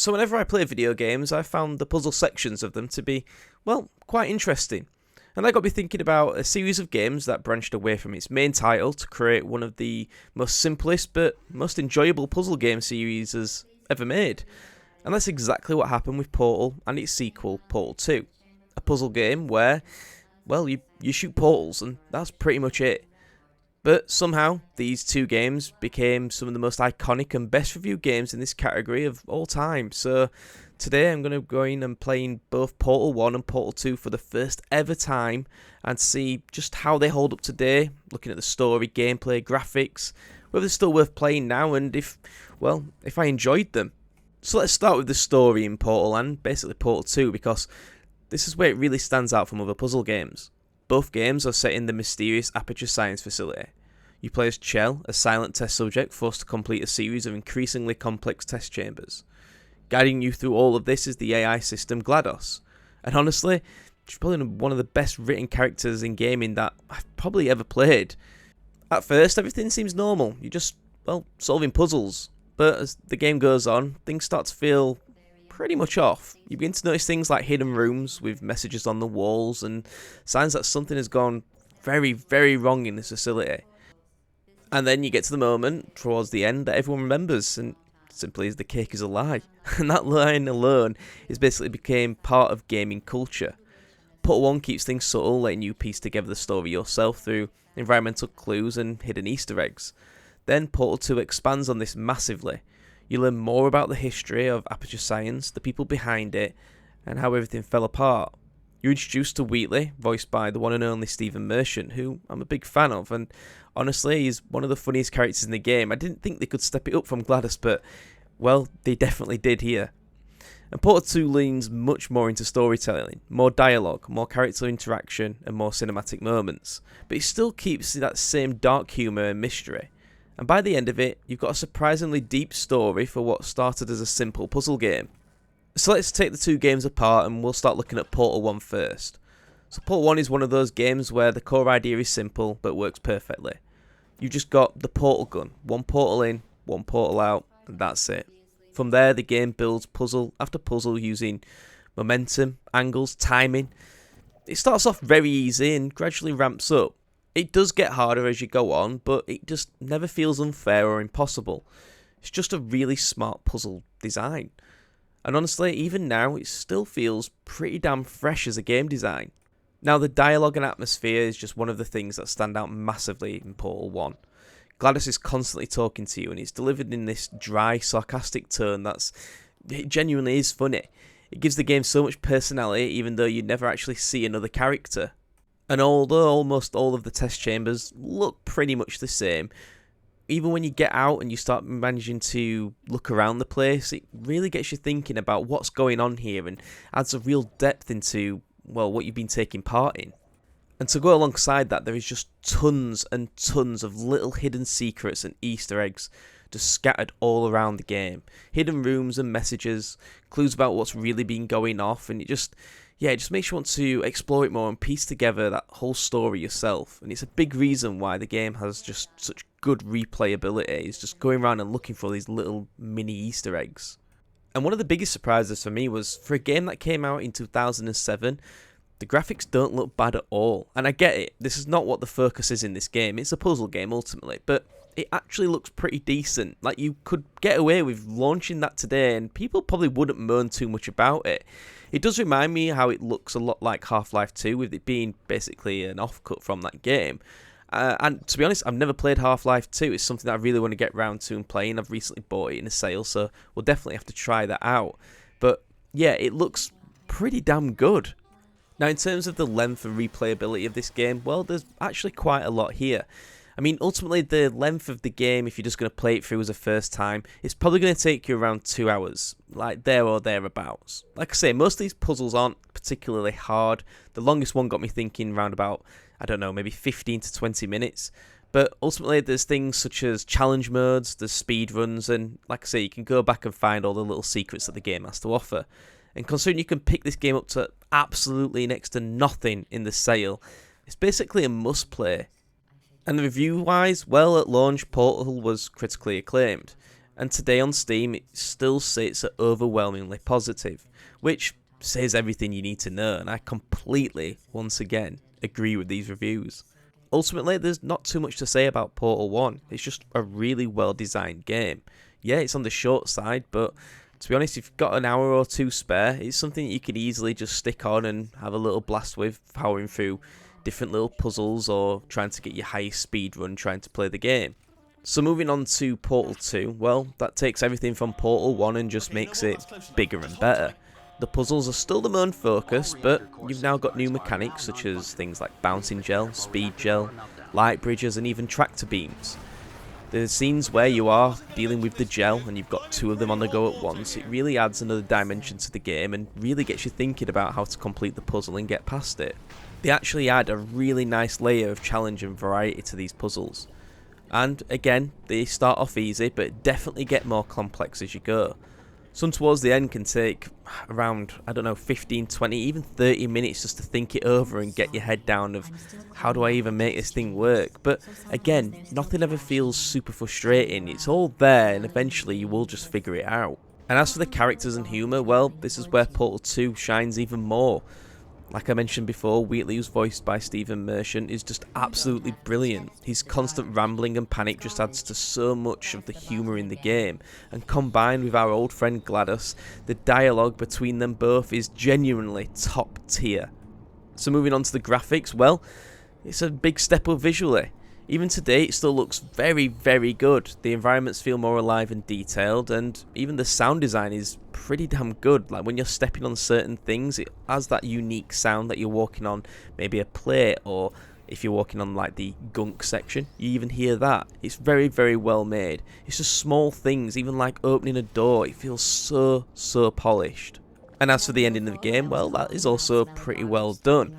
So whenever I play video games, I found the puzzle sections of them to be, well, quite interesting. And that got me thinking about a series of games that branched away from its main title to create one of the most simplest but most enjoyable puzzle game series ever made. And that's exactly what happened with Portal and its sequel, Portal 2. A puzzle game where, well, you shoot portals and that's pretty much it. But somehow, these two games became some of the most iconic and best reviewed games in this category of all time. So today I'm going to go in and playing both Portal 1 and Portal 2 for the first ever time and see just how they hold up today, looking at the story, gameplay, graphics, whether they're still worth playing now and if I enjoyed them. So let's start with the story in Portal and basically Portal 2 because this is where it really stands out from other puzzle games. Both games are set in the mysterious Aperture Science facility. You play as Chell, a silent test subject forced to complete a series of increasingly complex test chambers. Guiding you through all of this is the AI system GLaDOS. And honestly, she's probably one of the best written characters in gaming that I've probably ever played. At first, everything seems normal. You're just, solving puzzles. But as the game goes on, things start to feel pretty much off. You begin to notice things like hidden rooms with messages on the walls and signs that something has gone very, very wrong in this facility. And then you get to the moment towards the end that everyone remembers, and simply as the cake is a lie. And that line alone is basically became part of gaming culture. Portal 1 keeps things subtle, letting you piece together the story yourself through environmental clues and hidden Easter eggs. Then Portal 2 expands on this massively. You learn more about the history of Aperture Science, the people behind it, and how everything fell apart. You're introduced to Wheatley, voiced by the one and only Stephen Merchant, who I'm a big fan of, and honestly, he's one of the funniest characters in the game. I didn't think they could step it up from GLaDOS, but, well, they definitely did here. And Portal 2 leans much more into storytelling, more dialogue, more character interaction, and more cinematic moments, but it still keeps that same dark humour and mystery. And by the end of it, you've got a surprisingly deep story for what started as a simple puzzle game. So let's take the two games apart and we'll start looking at Portal 1 first. So Portal 1 is one of those games where the core idea is simple but works perfectly. You've just got the portal gun, one portal in, one portal out, and that's it. From there, the game builds puzzle after puzzle using momentum, angles, timing. It starts off very easy and gradually ramps up. It does get harder as you go on, but it just never feels unfair or impossible. It's just a really smart puzzle design. And honestly, even now, it still feels pretty damn fresh as a game design. Now, the dialogue and atmosphere is just one of the things that stand out massively in Portal 1. GLaDOS is constantly talking to you, and it's delivered in this dry, sarcastic tone it genuinely is funny. It gives the game so much personality, even though you never actually see another character. And although almost all of the test chambers look pretty much the same, even when you get out and you start managing to look around the place, it really gets you thinking about what's going on here and adds a real depth into, what you've been taking part in. And to go alongside that, there is just tons and tons of little hidden secrets and Easter eggs just scattered all around the game. Hidden rooms and messages, clues about what's really been going off, and it just makes you want to explore it more and piece together that whole story yourself. And it's a big reason why the game has just such good replayability. It's just going around and looking for these little mini Easter eggs. And one of the biggest surprises for me was, for a game that came out in 2007, the graphics don't look bad at all. And I get it, this is not what the focus is in this game. It's a puzzle game ultimately, but it actually looks pretty decent. Like, you could get away with launching that today and people probably wouldn't moan too much about it. It does remind me how it looks a lot like Half-Life 2, with it being basically an offcut from that game. And to be honest, I've never played Half-Life 2. It's something that I really want to get round to and playing. I've recently bought it in a sale, so we'll definitely have to try that out. But yeah, it looks pretty damn good. Now, in terms of the length and replayability of this game, there's actually quite a lot here. I mean, ultimately, the length of the game, if you're just going to play it through as a first time, it's probably going to take you around 2 hours, like there or thereabouts. Like I say, most of these puzzles aren't particularly hard. The longest one got me thinking around about, maybe 15 to 20 minutes. But ultimately, there's things such as challenge modes, there's speed runs, and like I say, you can go back and find all the little secrets that the game has to offer. And considering you can pick this game up to absolutely next to nothing in the sale, it's basically a must play. And review-wise, at launch, Portal was critically acclaimed. and today on Steam it still sits at overwhelmingly positive, which says everything you need to know, and I completely, once again, agree with these reviews. Ultimately, there's not too much to say about Portal 1, it's just a really well designed game. Yeah, it's on the short side, but to be honest, if you've got an hour or two spare, it's something you could easily just stick on and have a little blast with, powering through different little puzzles or trying to get your highest speed run trying to play the game. So moving on to Portal 2, well, that takes everything from Portal 1 and just makes it bigger and better. The puzzles are still the main focus, but you've now got new mechanics such as things like bouncing gel, speed gel, light bridges and even tractor beams. The scenes where you are dealing with the gel and you've got two of them on the go at once, it really adds another dimension to the game and really gets you thinking about how to complete the puzzle and get past it. They actually add a really nice layer of challenge and variety to these puzzles. And again, they start off easy but definitely get more complex as you go. Some towards the end can take around, 15, 20, even 30 minutes just to think it over and get your head down of how do I even make this thing work. But again, nothing ever feels super frustrating. It's all there and eventually you will just figure it out. And as for the characters and humour, well, this is where Portal 2 shines even more. Like I mentioned before, Wheatley, who's voiced by Stephen Merchant, is just absolutely brilliant. His constant rambling and panic just adds to so much of the humour in the game, and combined with our old friend GLaDOS, the dialogue between them both is genuinely top tier. So moving on to the graphics, well, it's a big step up visually. Even today it still looks very, very good. The environments feel more alive and detailed, and even the sound design is pretty damn good. Like when you're stepping on certain things, it has that unique sound that you're walking on maybe a plate, or if you're walking on like the gunk section, you even hear that. It's very, very well made. It's just small things, even like opening a door, it feels so polished. And as for the ending of the game, well, that is also pretty well done.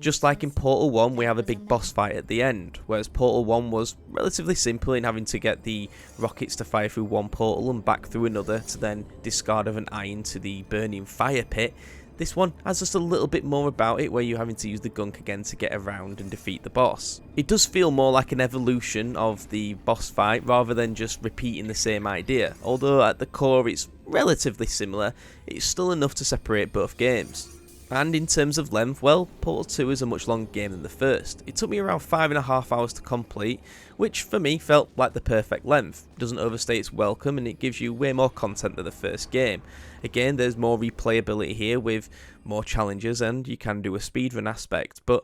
Just like in Portal 1, we have a big boss fight at the end, whereas Portal 1 was relatively simple in having to get the rockets to fire through one portal and back through another to then discard of an eye into the burning fire pit. This one has just a little bit more about it, where you're having to use the gunk again to get around and defeat the boss. It does feel more like an evolution of the boss fight rather than just repeating the same idea, although at the core it's relatively similar, it's still enough to separate both games. And in terms of length, well, Portal 2 is a much longer game than the first. It took me around 5.5 hours to complete, which for me felt like the perfect length. It doesn't overstay its welcome and it gives you way more content than the first game. Again, there's more replayability here with more challenges and you can do a speedrun aspect, but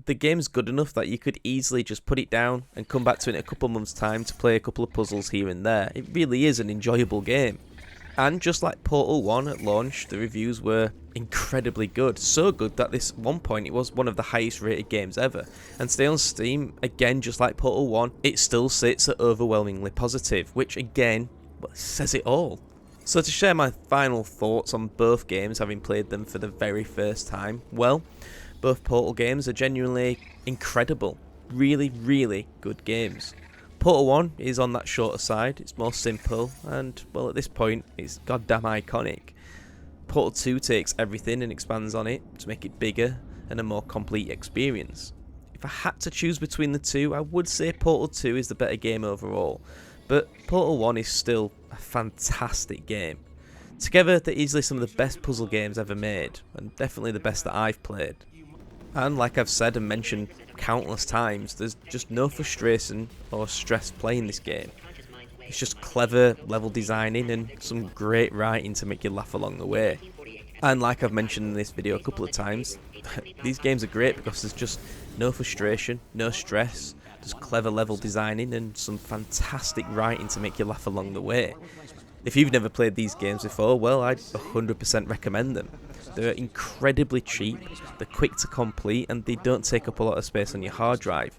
the game's good enough that you could easily just put it down and come back to it in a couple months' time to play a couple of puzzles here and there. It really is an enjoyable game. And just like Portal 1 at launch, the reviews were incredibly good. So good that this one point it was one of the highest rated games ever. And today on Steam, again just like Portal 1, it still sits at overwhelmingly positive, which again says it all. So to share my final thoughts on both games, having played them for the very first time, well, both Portal games are genuinely incredible. Really, really good games. Portal 1 is on that shorter side, it's more simple, and, well, at this point, it's goddamn iconic. Portal 2 takes everything and expands on it to make it bigger and a more complete experience. If I had to choose between the two, I would say Portal 2 is the better game overall, but Portal 1 is still a fantastic game. Together, they're easily some of the best puzzle games ever made, and definitely the best that I've played. And like I've said and mentioned countless times, there's just no frustration or stress playing this game. It's just clever level designing and some great writing to make you laugh along the way. And like I've mentioned in this video a couple of times, these games are great because there's just no frustration, no stress, just clever level designing and some fantastic writing to make you laugh along the way. If you've never played these games before, well, I'd 100% recommend them. They're incredibly cheap, they're quick to complete, and they don't take up a lot of space on your hard drive.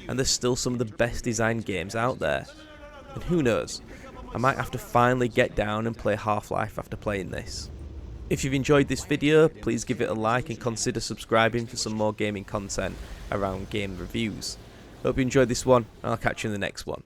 And they're still some of the best designed games out there. And who knows, I might have to finally get down and play Half-Life after playing this. If you've enjoyed this video, please give it a like and consider subscribing for some more gaming content around game reviews. Hope you enjoyed this one, and I'll catch you in the next one.